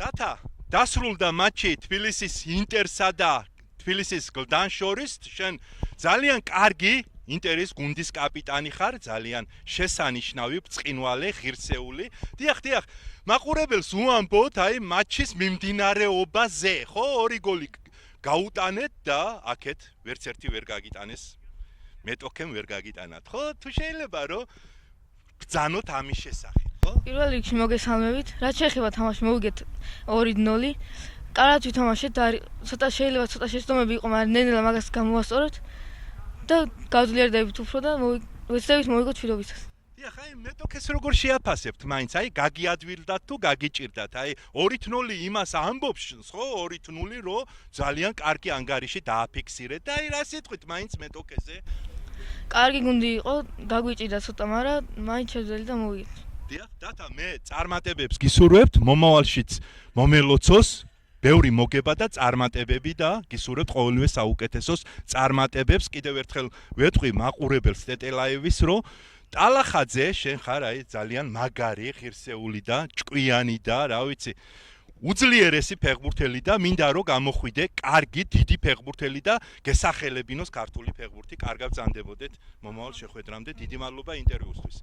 Data დასრულდა მატჩი თბილისის ინტერსა და თბილისის გლდან შორის. შენ ძალიან კარგი ინტერის გუნდის კაპიტანი ხარ, ძალიან შესანიშნავი, ბრწყინვალე, ღირსეული. დიახ, მაყურებელს უამბობთ აი მატჩის მიმდინარეობაზე, ხო? 2 გოლი გაუტანეთ და აქეთ ვერც ერთი ვერ გაგიტანეს. მეტოქემ ვერ გაგიტანათ, ხო? თუ შეიძლება რომ ბრძანოთ ამის შესახებ, ხო? პირველ რიგში მოგესალმებით. რაც შეეხება თამაში მოვიგეთ 2-0. კარგად ვითამაშეთ და შეიძლება ცოტა შეცდომები იყო, მაგრამ ნელ-ნელა მაგას გამოვასწორეთ და გავძლიერდებით უფრო და ვეცდებით მოვიგოთ მშვიდობისას. დიახ, აი მეტოქეს როგორ შეაფასებთ მაინც? აი გაგიადვილდათ თუ გაგიჭირდათ? აი 2-0 იმას ამბობს, ხო? 2-0 რომ ძალიან კარგი ანგარიში დააფიქსირეთ და აი რა სიტყვით მაინც მეტოქეზე? კარგი გუნდი იყო, გაგვიჭირდა ცოტა, მაგრამ მაინც შევძელი და მოვიგეთ. დიახ, დათა, მე წარმატებებს გისურვებთ, მომავალშიც მომელოცოს ბევრი მოგება და წარმატებები და გისურვებთ ყოველივე საუკეთესოს წარმატებებს. კიდევ ერთხელ ვეთქვი მაყურებელს ტეტელაევის, რომ ტალახაძე შენ ხარ აი ძალიან მაგარი, ღირსეული და ჭკვიანი და რა ვიცი, უძლიერესი ფეხბურთელი და მინდა რომ გამოხვიდე კარგი, დიდი ფეხბურთელი და გესახელებინოს ქართული ფეხბურთი. კარგად ბრძანდებოდეთ მომავალ შეხვედრამდე. დიდი მადლობა ინტერვიუსთვის.